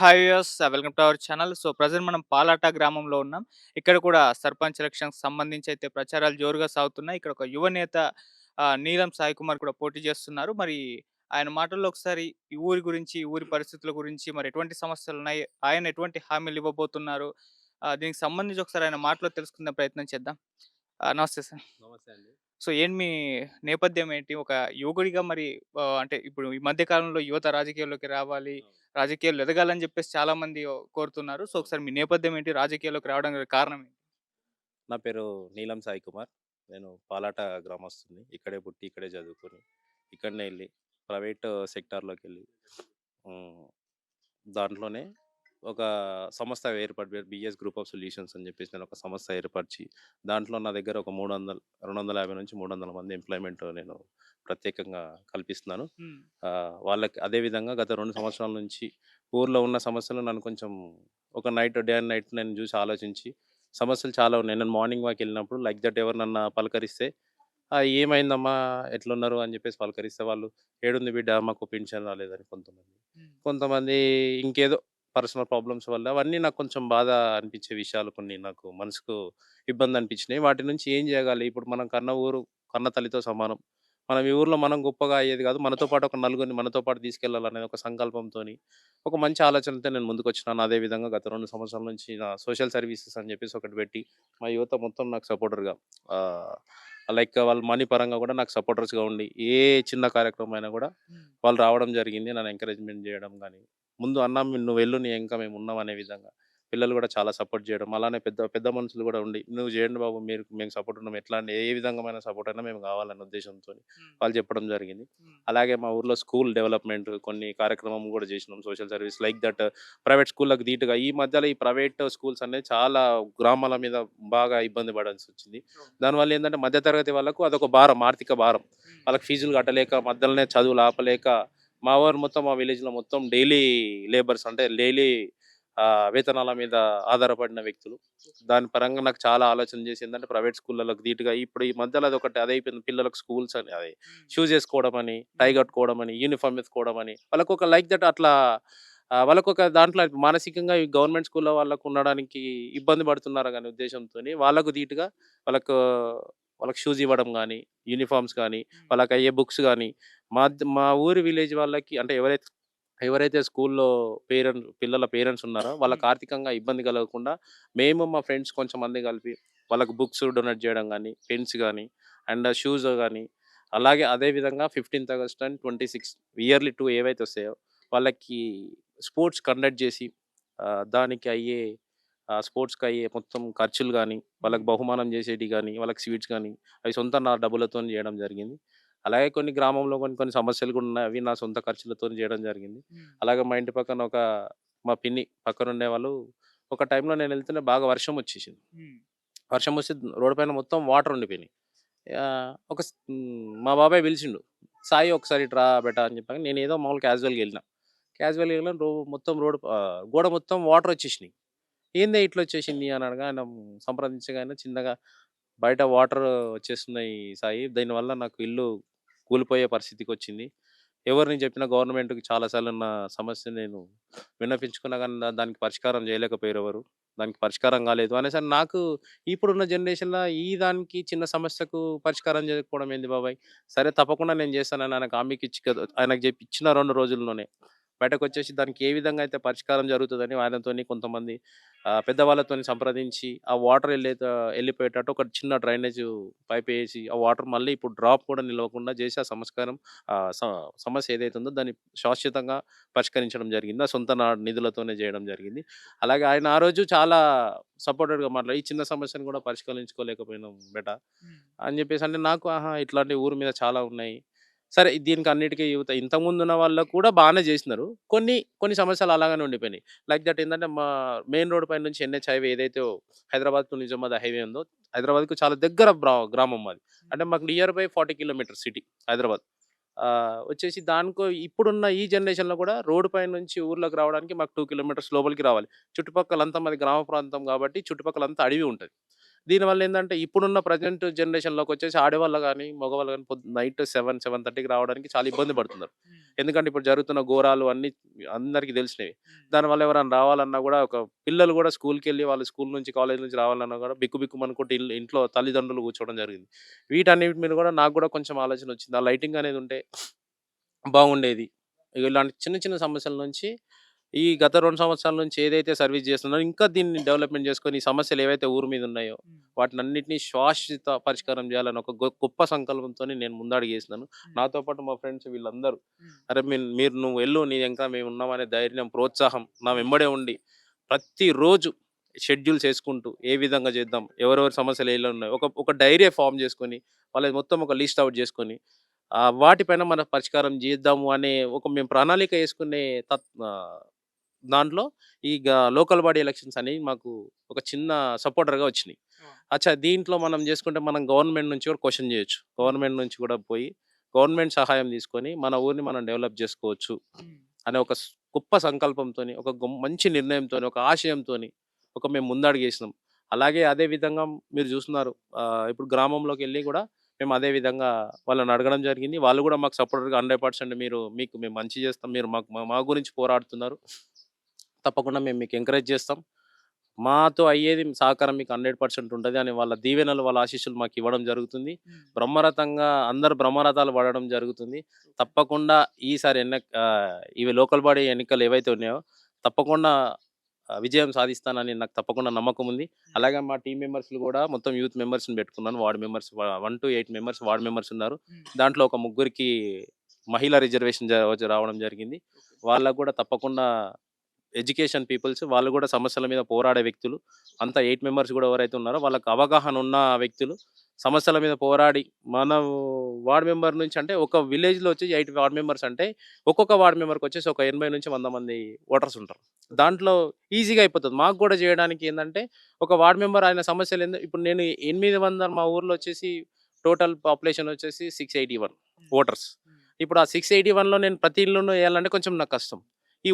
Hi viewers, welcome to our channel. Present మనం పాలాట గ్రామంలో ఉన్నాం. ఇక్కడ కూడా సర్పంచ్ ఎలక్షన్‌కి సంబంధించి అయితే ప్రచారాలు జోరుగా సాగుతున్నాయి. ఇక్కడ ఒక యువ నేత నీలం సాయి కుమార్ కూడా పోటీ చేస్తున్నారు. మరి ఆయన మాటల్లో ఒకసారి ఈ ఊరి గురించి, ఈ ఊరి పరిస్థితుల గురించి, మరి ఎటువంటి సమస్యలున్నాయి, ఆయన ఎటువంటి హామీలు ఇవ్వబోతున్నారు, దీనికి సంబంధించి ఒకసారి ఆయన మాటలో తెలుసుకునే ప్రయత్నం చేద్దాం. నమస్తే సార్. నమస్తే అండి. ఏంటి మీ నేపథ్యం ఏంటి? ఒక యువకుడిగా మరి అంటే ఇప్పుడు ఈ మధ్య కాలంలో యువత రాజకీయాల్లోకి రావాలి, అవును. రాజకీయాల్లో ఎదగాలని చెప్పేసి చాలామంది కోరుతున్నారు. అవును. ఒకసారి మీ నేపథ్యం ఏంటి? రాజకీయాల్లోకి రావడానికి గల కారణం ఏంటి? నా పేరు నీలం సాయి కుమార్. నేను పాలాట గ్రామస్తుడిని. ఇక్కడే పుట్టి, ఇక్కడే చదువుకొని, ఇక్కడనే ఎళ్లి ప్రైవేట్ సెక్టార్‌లోకెళ్ళి హ్మ్. దాంట్లోనే ఒక సంస్థ ఏర్పాటు బీఎస్ గ్రూప్ ఆఫ్ సొల్యూషన్స్ అని చెప్పేసి నేను ఒక సంస్థ ఏర్పరిచి, దాంట్లో నా దగ్గర ఒక 300, 250-300 మంది ఎంప్లాయ్‌మెంట్ నేను ప్రత్యేకంగా కల్పిస్తున్నాను. హ్మ్. వాళ్ళకి అదే విధంగా గత 2 సంవత్సరాల నుంచి ఊర్లో ఉన్న సమస్యలు నన్ను కొంచెం ఒక డే అండ్ నైట్ నేను చూసి ఆలోచించి, సమస్యలు చాలా ఉన్నాయి. నేను మార్నింగ్ వాకెళ్ళినప్పుడు లైక్ దట్ ఎవరినన్నా పలకరిస్తే, "ఏమైందమ్మా? ఎట్లున్నారు?" అని చెప్పేసి పలకరిస్తే వాళ్ళు, "ఏడుంది బిడ్డ మాకు పింఛన్ రాలేదని" కొంతమంది. హ్మ్. కొంతమంది ఇంకేదో పర్సనల్ ప్రాబ్లమ్స్ వల్ల అవన్నీ నాకు కొంచెం బాధ అనిపించే విషయాలు కొన్ని నాకు మనసుకు ఇబ్బంది అనిపించినాయి. వాటి నుంచి ఏం చేయగాలి? ఇప్పుడు మనం కన్న ఊరు కన్న తల్లితో సమానం. మనం ఈ ఊర్లో మనం గొప్పగా అయ్యేది కాదు. మనతో పాటు ఒక నలుగురిని మనతో పాటు తీసుకెళ్ళాలనే ఒక సంకల్పంతోని, ఒక మంచి ఆలోచనతో నేను ముందుకొచ్చినాను. అదే విధంగా గత 2 సంవత్సరాల నుంచి నా సోషల్ సర్వీసెస్ అని చెప్పేసి ఒకటి పెట్టి, మా యువత మొత్తం నాకు సపోర్టర్‌గా ఆహ్, లైక్ వాళ్ళు మనీ పరంగా కూడా నాకు సపోర్టర్స్‌గా ఉండి, ఏ చిన్న కార్యక్రమం అయినా కూడా హ్మ్. వాళ్ళు రావడం జరిగింది. నన్ను ఎంకరేజ్‌మెంట్ చేయడం గాని, ముందు "అన్న నువ్వెళ్ళు నీ వెనక మేమున్నాం" అనే విధంగా పిల్లలు కూడా చాలా సపోర్ట్ చేయడం. అలానే పెద్ద పెద్ద మనుషులు కూడా ఉండి, "నువ్వు చేయండి బాబు మేము సపోర్ట్ ఉన్నాం. ఎట్లాంటి ఏ విధమైన సపోర్ట్ అయినా మేము కావాలన్న ఉద్దేశంతోని" హ్మ్. వాళ్ళు చెప్పడం జరిగింది. హ్మ్. అలాగే మా ఊర్లో స్కూల్ డెవలప్‌మెంట్ కొన్ని కార్యక్రమం కూడా చేసినాం. Social service like that private స్కూల్‌లకు ధీటుగా ఈ మధ్యలో ఈ ప్రైవేట్ స్కూల్స్ అనేవి చాలా గ్రామాల మీద బాగా ఇబ్బంది పడాల్సొచ్చింది. అవును. దానివల్ల ఏందంటే మధ్య తరగతి వాళ్ళకు అదొక భారం, ఆర్థిక భారం. హ్మ్. వాళ్ళకి ఫీజులు కట్టలేక, మధ్యలోనే చదువులు ఆపలేక, మా ఊరు మొత్తం మా విలేజ్‌లో మొత్తం డైలీ లేబర్స్ అంటే డైలీ వేతనాల మీద ఆధారపడిన వ్యక్తులు. దాని పరంగా నాకు చాలా ఆలోచన చేసి ఏందంటే ప్రైవేట్ స్కూళ్ళలోకి ధీటుగా ఇప్పుడు ఈ మధ్యలో అదొకటి అదైపోయింది. పిల్లలకు స్కూల్స్ అని అదే హ్మ్. షూస్ ఏసుకోవడమని, టై హ్మ్. కట్టుకోవడమని, యూనిఫార్మ్ ఏసుకోవడమని వాళ్ళకొక లైక్ దట్ అట్లా వాళ్ళకొక దాంట్లో మానసికంగా ఈ గవర్నమెంట్ స్కూల్‌లో వాళ్ళకు ఉండడానికి ఇబ్బంది పడుతున్నారనే ఉద్దేశంతోని వాళ్ళకు ధీటుగా వాళ్ళకు వాళ్ళకి షూస్ ఇవ్వడం గానీ, యూనిఫార్మ్స్ గానీ, హ్మ్. వాళ్ళకయ్యే బుక్స్ గానీ, మా ఊరి విలేజ్ వాళ్ళకి అంటే ఎవరైతే ఎవరైతే స్కూల్‌లో పిల్లల పేరెంట్స్ ఉన్నారో వాళ్ళకి హ్మ్. ఆర్థికంగా ఇబ్బంది కలగకుండా మేము మా ఫ్రెండ్స్ కొంచెంమంది కలిపి వాళ్ళకి బుక్స్ డొనేట్ చేయడం గానీ, పెన్స్ గానీ, అండ్ షూస్ గానీ, అలాగే అదే విధంగా 15థ్ ఆగస్ట్ అండ్ 26 ఇయర్లీ 2 ఏవైతే వస్తాయో వాళ్ళకి స్పోర్ట్స్ కండక్ట్ చేసి దానికి అయ్యే స్పోర్ట్స్‌కయ్యే మొత్తం ఖర్చులు గానీ, వాళ్ళకి హ్మ్. బహుమానం చేసేటివి గానీ, వాళ్ళకి స్వీట్స్ గానీ, అవి సొంత నా డబ్బులతోని చేయడం జరిగింది. అలాగే కొన్ని గ్రామంలో కొన్ని కొన్ని సమస్యలు కూడా ఉన్నాయి. అవి నా సొంత ఖర్చులతోని చేయడం జరిగింది. హ్మ్. అలాగే మా ఇంటి పక్కన మా పిన్ని పక్కనుండేవాళ్ళు ఒక టైంలో నేనెళ్తూనే బాగా వర్షం వచ్చేసింది. హ్మ్. వర్షం వస్తే రోడ్డు పైన మొత్తం వాటర్ ఉండిపోయినాయి. మా బాబాయ్ పిలిచిండు. "సాయి ఒకసారి ఇటు రా బేటా" అని చెప్పగా నేనేదో మామూలు క్యాజువల్‌గా ఎళ్ళినా. క్యాజువల్‌గా ఎళ్ళినా మొత్తం గోడ మొత్తం వాటర్ వచ్చేసినాయి. "ఏందే ఇట్లొచ్చేసింది" అని అడగా ఆయన సంప్రదించగానే చిన్నగా "బయట వాటర్ వచ్చేస్తున్నాయి సాయి. దీనివల్ల నాకు ఇల్లు కూలిపోయే పరిస్థితికొచ్చింది. ఎవరిని చెప్పినా గవర్నమెంట్‌కి చాలా సార్లు నా సమస్య నేను విన్నపించుకున్నా గానీ దానికి పరిష్కారం చేయలేకపోయారెవరు. దానికి పరిష్కారం కాలేదు" అనేసరికి నాకు ఇప్పుడున్న జనరేషన్‌లో ఈ దానికి చిన్న సమస్యకు పరిష్కారం చేయకపోవడం ఏంది బాబాయ్? సరే తప్పకుండా నేను చేస్తానని ఆయనకు ఆయనకు చెప్పి ఇచ్చిన 2 రోజుల్లోనే బయటకొచ్చేసి దానికి ఏ విధంగా అయితే పరిష్కారం జరుగుతదని ఆయనతోని కొంతమంది పెద్దవాళ్ళతోని సంప్రదించి ఆ వాటర్ ఎళ్ళిపోయేటట్టు ఒక చిన్న డ్రైనేజ్ పైపేసి ఆ వాటర్ మళ్ళీ ఇప్పుడు డ్రాప్ కూడా నిలవకుండా చేసి ఆ సమస్కారం ఆహ్, స సమస్య ఏదైతే ఉందో దాన్ని శాశ్వతంగా పరిష్కరించడం జరిగింది. నా సొంత నిధులతోనే చేయడం జరిగింది. అలాగే ఆయన ఆ రోజు చాలా సపోర్టెడ్‌గా మాట్లాడి, "ఈ చిన్న సమస్యను కూడా పరిష్కరించుకోలేకపోయినాం బేటా" హ్మ్. అని చెప్పేసి అంటే నాకు ఆహా! ఇట్లాంటి ఊరు మీద చాలా ఉన్నాయి. సరే దీనికి అన్నిటికి యువత ఇంతకుముందున్న వాళ్ళు కూడా బానే జేసినారు. కొన్ని సమస్యలు అలాగనే ఉండిపోయినాయి. లైక్ దట్ ఏందంటే మా మెయిన్ రోడ్ పైన నుంచి ఎన్‌హెచ్ హైవే ఏదైతే హైదరాబాద్ టు నిజామాబాద్ హైవే ఉందో, హైదరాబాద్‌కు చాలా దగ్గర గ్రామం మాది. అంటే హ్మ్. మాకు near by 40 kilometres city Hyderabad. వచ్చేసి ఇప్పుడున్న ఈ జనరేషన్‌లో కూడా రోడ్ పై నుంచి ఊర్లోకి రావడానికి మాకు 2 కిలోమీటర్స్ లోపలికి రావాలి. చుట్టుపక్కలంతా మాది గ్రామ ప్రాంతం కాబట్టి చుట్టుపక్కలంతా అడవి ఉంటది. దీనివల్ల ఏందంటే ఇప్పుడున్న ప్రెజెంట్ జనరేషన్‌లోకొచ్చేసి ఆడవాళ్ళు గాని, మగవాళ్ళు గాని నైట్ 7, 7:30కి రావడానికి చాలా ఇబ్బంది పడుతున్నారు. హ్మ్. ఎందుకంటే ఇప్పుడు జరుగుతున్న ఘోరాలు అన్నీ అందరికీ తెలిసినవే. హ్మ్. దానివల్ల ఎవరైనా రావాలన్నా గూడా పిల్లలు గూడా స్కూల్‌కెళ్ళి వాళ్ళు స్కూల్ నుంచి, కాలేజ్ నుంచి రావాలన్నా గూడా బిక్కుబిక్కుమనుకుంటూ ఇంట్లో తల్లిదండ్రులు కూర్చోవడం జరిగింది. వీటన్నిటి మీద గూడా నాకు గూడా కొంచెం ఆలోచనొచ్చింది. ఆ లైటింగ్ అనేది ఉంటే బాగుండేది. ఇలాంటి చిన్న చిన్న సమస్యల నుంచి ఈ గత 2 సంవత్సరాల నుంచి ఏదైతే సర్వీస్ చేస్తున్నారో ఇంకా దీన్ని డెవలప్‌మెంట్ చేసుకొని ఈ సమస్యలు ఏవైతే ఊరు మీద ఉన్నాయో హ్మ్. వాటినన్నిటిని శాశ్వత పరిష్కారం చేయాలని ఒక గొప్ప సంకల్పంతోని నేను ముందడుగేసినాను. హ్మ్. నాతో పాటు మా ఫ్రెండ్స్ వీళ్ళందరూ హ్మ్. అరే! మీరు నువ్వు వెళ్ళు నీ వెనక మేమున్నామనే ధైర్యం, ప్రోత్సాహం నా హ్మ్. వెంబడే ఉండి ప్రతిరోజు షెడ్యూల్స్ యేసుకుంటూ ఏ విధంగా చేద్దాం? ఎవరెవరి సమస్యలు ఎలా ఉన్నాయి? ఒక డైరీ ఫార్మ్ చేసుకొని వాళ్ళది మొత్తం ఒక లిస్ట్ ఔట్ చేసుకొని వాటిపైన మనం పరిష్కారం చేద్దాము అనే మేము ప్రణాళిక యేసుకునే దాంట్లో ఈ లోకల్ బాడీ ఎలక్షన్స్ అనేవి మాకు ఒక చిన్న సపోర్టర్‌గా వచ్చినాయి. ఓహ్! అచ్చా! దీంట్లో మనం చేసుకుంటే మనం గవర్నమెంట్ నుంచి కూడా క్వెషన్ చేయొచ్చు. హ్మ్. గవర్నమెంట్ నుంచి కూడా పోయి గవర్నమెంట్ సహాయం తీసుకొని మన ఊరిని మనం డెవలప్ చేసుకోవచ్చు హ్మ్. అనే ఒక గొప్ప సంకల్పంతోని, ఒక మంచి నిర్ణయంతోని, ఒక ఆశయంతోని మేము ముందడుగేసినాం. అలాగే అదే విధంగా మీరు చూస్తున్నారు ఇప్పుడు గ్రామంలోకెళ్ళి కూడా మేము అదే విధంగా వాళ్ళని అడగడం జరిగింది. వాళ్ళు కూడా మాకు సపోర్టర్‌గా 100% మేము మంచి చేస్తాం. మీరు మా గురించి పోరాడుతున్నారు. తప్పకుండా మేము మీకు ఎంకరేజ్ చేస్తాం. మాతో అయ్యేది సహకారం మీకు 100% ఉంటది అని వాళ్ళ దీవెనలు, వాళ్ళ ఆశీస్సులు మాకివ్వడం జరుగుతుంది. హ్మ్. అందరూ బ్రహ్మరథాలు పడడం జరుగుతుంది. ఓకే. తప్పకుండా ఈసారి ఇవి లోకల్ బాడీ ఎన్నికలు ఏవైతే ఉన్నాయో తప్పకుండా విజయం సాధిస్తానని నాకు తప్పకుండా నమ్మకముంది. హ్మ్. అలాగే మా టీమ్ మెంబర్స్‌లు గూడా మొత్తం యూత్ మెంబర్స్‌ని పెట్టుకున్నాను. Ward members 1-8 members ward members ఉన్నారు. హ్మ్. దాంట్లో ఒక ముగ్గురికి మహిళా రిజర్వేషన్ రావడం జరిగింది. ఓకే. వాళ్ళకి గూడా తప్పకుండా ఎడ్యుకేషన్ పీపుల్స్ వాళ్ళు గూడా సమస్యల మీద పోరాడే వ్యక్తులు. అంతా 8 మెంబర్స్ గూడా ఎవరైతే ఉన్నారో వాళ్ళకి అవగాహన ఉన్న వ్యక్తులు. సమస్యల మీద పోరాడి మన వార్డ్ మెంబర్ నుంచి అంటే ఒక విలేజ్‌లో వచ్చి 8 వార్డ్ మెంబర్స్ అంటే ఒక్కొక్క వార్డ్ మెంబర్‌కొచ్చేసి ఒక 80-100 మంది ఓటర్స్ ఉంటారు. ఓకే. దాంట్లో ఈజీగా అయిపోతది. మాకు గూడా జేయడానికి ఏందంటే ఒక వార్డ్ మెంబర్ ఆయన సమస్యలు ఇప్పుడు నేను 800 మా ఊర్లో వచ్చేసి టోటల్ పాపులేషన్ వచ్చేసి 681 హ్మ్. ఓటర్స్. హ్మ్. ఇప్పుడు ఆ 681లో నేను ప్రతి ఇల్లును ఎయాలంటే కొంచెం నాకు కష్టం. ఈ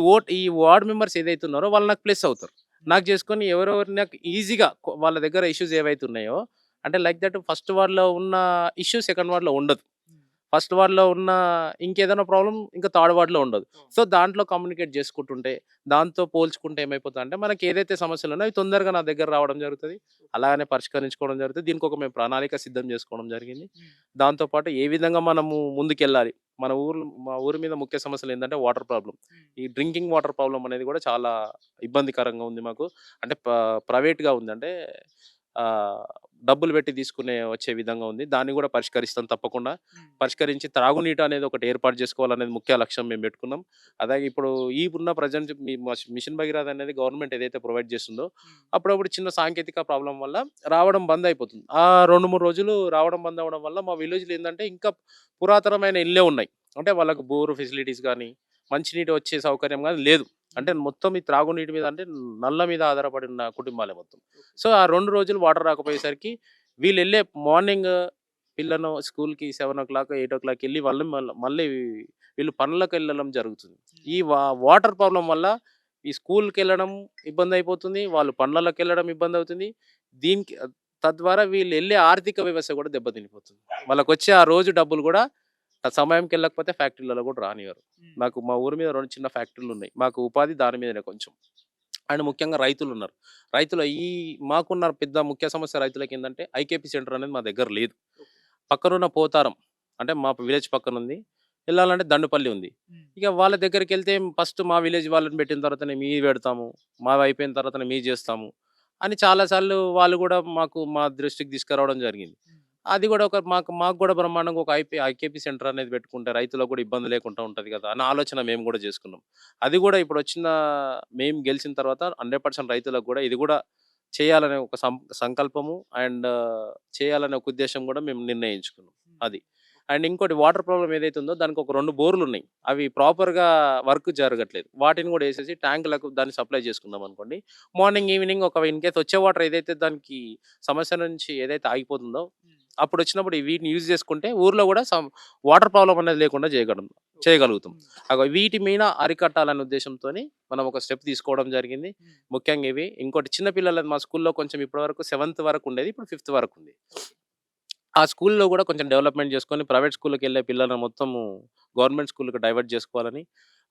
వార్డ్ మెంబర్స్ ఏదైతే ఉన్నారో వాళ్ళు నాకు ప్లస్ అవుతారు. హ్మ్. నాకు చేసుకొని ఎవరెవరు నాకు ఈజీగా వాళ్ళ దగ్గర ఇష్యూస్ ఏవైతే ఉన్నాయో అంటే లైక్ దట్ ఫస్ట్ వార్డ్‌లో ఉన్న ఇష్యూ సెకండ్ వార్డ్‌లో ఉండదు. హ్మ్. ఫస్ట్ వార్డ్‌లో ఉన్న ఇంకేదైనా ప్రాబ్లమ్ ఇంకా థర్డ్ వార్డ్‌లో ఉండదు. ఓహ్! సో, దాంట్లో కమ్యూనికేట్ చేసుకుంటుంటే, దాంతో పోల్చుకుంటే ఏమైపోతదంటే, మనకి ఏదైతే సమస్యలున్నాయో అవి తొందరగా నా దగ్గర రావడం జరుగుతది. ఓకే. అలాగనే పరిష్కరించుకోవడం జరుగుతది. దీనికొక మేము ప్రణాళిక సిద్ధం చేసుకోవడం జరిగింది. హ్మ్. దాంతో పాటు ఏ విధంగా మనము ముందుకెళ్ళాలి. మా ఊరు మీద ముఖ్య సమస్యలేంటంటే వాటర్ ప్రాబ్లమ్. హ్మ్. ఈ డ్రింకింగ్ వాటర్ ప్రాబ్లమ్ అనేది కూడా చాలా ఇబ్బందికరంగా ఉంది మాకు. అంటే ప్రైవేట్‌గా ఉంది. అంటే ఆహ్, డబ్బులు పెట్టి వచ్చే విధంగా ఉంది. దాన్ని కూడా పరిష్కరిస్తాం తప్పకుండా. హ్మ్. పరిష్కరించి త్రాగునీటి అనేది ఒకటి ఏర్పాటు చేసుకోవాలనేది ముఖ్య లక్ష్యం మేము పెట్టుకున్నాం. అలాగే ఇప్పుడు ఉన్న ప్రెజెంట్ మిషన్ భగీరథ అనేది గవర్నమెంట్ ఏదైతే ప్రొవైడ్ చేస్తుందో, హ్మ్. అప్పుడప్పుడు చిన్న సాంకేతిక ప్రాబ్లమ్ వల్ల రావడం బంద్ అయిపోతుంది. ఆ 2, 3 రోజులు రావడం బంద్ అవ్వడం వల్ల మా విలేజ్‌లో ఏందంటే ఇంకా పురాతనమైన ఇళ్ళే ఉన్నాయి. అంటే వాళ్ళకి బోర్ ఫెసిలిటీస్ గాని, మంచినీటి వచ్చే సౌకర్యం గాని లేదు. అంటే హ్మ్. మొత్తం ఈ త్రాగునీటి మీద అంటే నల్ల మీద ఆధారపడి ఉన్న కుటుంబాలే మొత్తం. ఓకే. సో, ఆ 2 రోజులు వాటర్ రాకపోయేసరికి వీళ్ళెళ్ళే మార్నింగ్ పిల్లను స్కూల్‌కి 7:00, 8:00కెళ్ళి వాళ్ళు మళ్ళీ వీళ్ళు పనులకెళ్ళడం జరుగుతుంది. హ్మ్. ఈ వాటర్ ప్రాబ్లమ్ వల్ల ఈ స్కూల్‌కెళ్ళడం ఇబ్బందయిపోతుంది. వాళ్ళు పనులకెళ్ళడం ఇబ్బందవుతుంది. దీనికి తద్వారా వీళ్ళెళ్ళే ఆర్థిక వ్యవస్థ కూడా దెబ్బతినిపోతుంది. ఓకే. వాళ్ళకొచ్చే ఆ రోజు డబ్బులు గూడా సమయంకెళ్ళకపోతే ఫ్యాక్టరీలలో గూడా రానివ్వరు. హ్మ్. నాకు మా ఊరు మీద 2 చిన్న ఫ్యాక్టరీలున్నాయి. మాకు ఉపాధి దాని మీదనే కొంచెం. అండ్ ముఖ్యంగా రైతులున్నారు. రైతుల మాకున్న పెద్ద ముఖ్య సమస్య రైతులకేందంటే ఐకేపీ సెంటర్ అనేది మా దగ్గర లేదు. ఓకే. పక్కనున్న పోతారం అంటే మా విలేజ్ పక్కనుంది. ఎళ్ళాలంటే దండుపల్లి ఉంది. హ్మ్. ఇక వాళ్ళ దగ్గరికెళ్తే ఫస్ట్ మా విలేజ్ వాళ్ళని పెట్టిన తర్వాతనే మీయి పెడతాము. మావయిపోయిన తర్వాతనే మీయి జేస్తాము. అని చాలా సార్లు వాళ్ళు గూడా మా దృష్టికి తీసుకురావడం జరిగింది. హ్మ్. అది గూడా మాకు గూడా బ్రహ్మాండంగా ఒక ఐకేపీ సెంటర్ అనేది పెట్టుకుంటే రైతులకు గూడా ఇబ్బంది లేకుండా ఉంటది గదా! అన్న ఆలోచన మేము గూడా జేసుకున్నాం. అది గూడా మేము గెలిచిన తర్వాత 100% రైతులకు గూడా ఇది గూడా చేయాలనే ఒక సంకల్పము అండ్ చేయాలనే ఒక ఉద్దేశ్యం గూడా మేము నిర్ణయించుకున్నాం. హ్మ్. అది. అండ్ ఇంకోటి వాటర్ ప్రాబ్లమ్ ఏదైతే ఉందో దానికి ఒక 2 బోర్‌లున్నాయి. అవి ప్రాపర్‌గా వర్క్ జరగట్లేదు. వాటిని గూడా ఏసేసి ట్యాంక్‌లకు దాన్ని సప్లై చేసుకున్నామనుకోండి. మార్నింగ్, ఈవినింగ్ ఇన్‌కేస్ వచ్చే వాటర్ ఏదైతే దానికి సమస్య నుంచి ఏదైతే ఆగిపోతుందో హ్మ్. అప్పుడు వచ్చినప్పుడు వీటిని యూజ్ చేసుకుంటే ఊర్లో కూడా వాటర్ ప్రాబ్లం అనేది లేకుండా చేయగలుగుతాం. వీటి మీద అరికట్టాలనే ఉద్దేశంతోని మనం ఒక స్టెప్ తీసుకోవడం జరిగింది. ముఖ్యంగా ఇవి. ఇంకోటి చిన్న పిల్లలది మా స్కూల్‌లో కొంచెం ఇప్పటివరకు 7th వరకు ఉండేది. ఇప్పుడు 5th వరకు ఉంది. ఆ స్కూల్‌లో కూడా కొంచెం డెవలప్‌మెంట్ చేసుకొని ప్రైవేట్ స్కూల్‌కెళ్ళే పిల్లలను మొత్తము గవర్నమెంట్ స్కూల్‌కి డైవర్ట్ చేసుకోవాలని,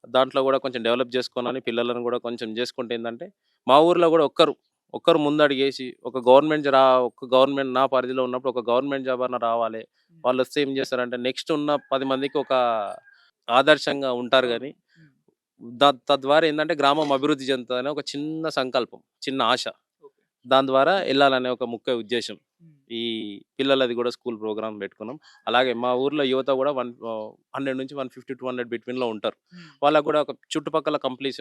దాంట్లో కూడా కొంచెం డెవలప్ చేసుకోవాలని పిల్లలను కూడా కొంచెం చేసుకుంటే ఏందంటే, మా ఊర్లో కూడా ఒక్కరు ముందడుగేసి ఒక గవర్నమెంట్ నా పరిధిలో ఉన్నప్పుడు ఒక గవర్నమెంట్ జాబ్ అన్నా రావాలి. వాళ్ళొస్తే ఏం చేస్తారంటే నెక్స్ట్ ఉన్న 10 మందికి ఒక ఆదర్శంగా ఉంటారు గానీ, హ్మ్. తద్వారా ఏందంటే గ్రామం అభివృద్ధి చెందుతదని ఒక చిన్న సంకల్పం, చిన్న ఆశ. ఓకే. దాని ద్వారా ఎళ్ళాలనే ఒక ముఖ్య ఉద్దేశ్యం. హ్మ్. ఈ పిల్లలది కూడా స్కూల్ ప్రోగ్రామ్ పెట్టుకున్నాం. అలాగే మా ఊర్లో యువత కూడా 100-150-200 బిట్వీన్‌లో ఉంటారు. హ్మ్. వాళ్ళకి కూడా ఒక చుట్టుపక్కల కంపెనీస్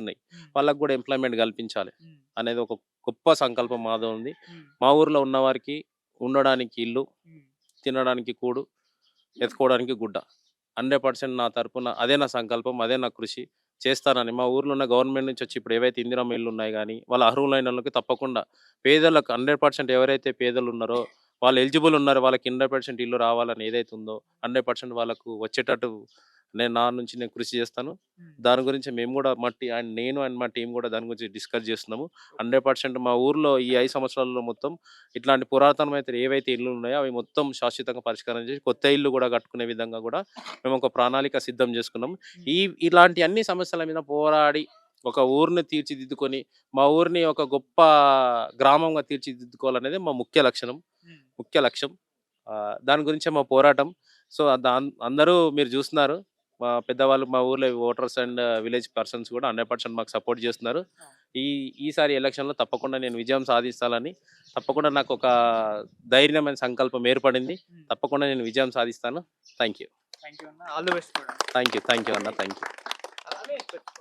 ఉన్నాయి. హ్మ్. వాళ్ళకి కూడా ఎంప్లాయ్‌మెంట్ కల్పించాలి హ్మ్. అనేది ఒక గొప్ప సంకల్పం మాదో ఉంది. హ్మ్. మా ఊర్లో ఉన్నవారికి ఉండడానికి ఇల్లు, హ్మ్. తినడానికి కూడు, ఎత్తుకోవడానికి గుడ్డ. 100% నా తరపున అదే నా సంకల్పం. అదే నా కృషి చేస్తానని మా ఊర్లో ఉన్న గవర్నమెంట్ నుంచి వచ్చి ఇప్పుడు ఏవైతే ఇందిరమ్మ ఇల్లు ఉన్నాయి గానీ, వాళ్ళ అర్హులైనోళ్ళకి తప్పకుండా పేదలకు 100% ఎవరైతే పేదలున్నారో, వాళ్ళు ఎలిజిబుల్ ఉన్నారో వాళ్ళకి 100% ఇల్లు రావాలని ఏదైతే ఉందో 100% వాళ్ళకు వచ్చేటట్టు నా నుంచి నేను కృషి చేస్తాను. హ్మ్. దాని గురించి మేము గూడా నేను అండ్ మా టీమ్ గూడా దాని గురించి డిస్కస్ చేస్తున్నాము. 100% మా ఊర్లో ఈ 5 సంవత్సరాలలో మొత్తం ఇట్లాంటి పురాతనమైతే ఏవైతే ఇల్లులున్నాయో అవి మొత్తం శాశ్వతంగా పరిష్కారం చేసి, కొత్త ఇల్లు గూడా కట్టుకునే విధంగా గూడా మేము ఒక ప్రణాళిక సిద్ధం చేసుకున్నాం. హ్మ్. ఇలాంటి అన్ని సమస్యల మీద పోరాడి ఒక ఊరిని తీర్చిదిద్దుకొని, మా ఊరిని ఒక గొప్ప గ్రామంగా తీర్చిదిద్దుకోవాలనేదే మా హ్మ్. ముఖ్య లక్ష్యం. దాని గురించే మా పోరాటం. సో, అందరూ మీరు జూస్తున్నారు. మా పెద్దవాళ్ళు మా ఊర్లో ఓటర్స్ అండ్ విలేజ్ పర్సన్స్ గూడా 100% మాకు సపోర్ట్ జేస్తున్నారు. ఆ! ఈసారి ఎలక్షన్‌లో తప్పకుండా నేను విజయం సాధిస్తానని, తప్పకుండా నాకొక ధైర్యమైన సంకల్పం ఏర్పడింది. హ్మ్. తప్పకుండా నేను విజయం సాధిస్తాను. Thank you. థాంక్ యూ అన్న. ఆల్ ది బెస్ట్ కూడా. Thank you. థాంక్ యూ అన్న. Thank you. అలానే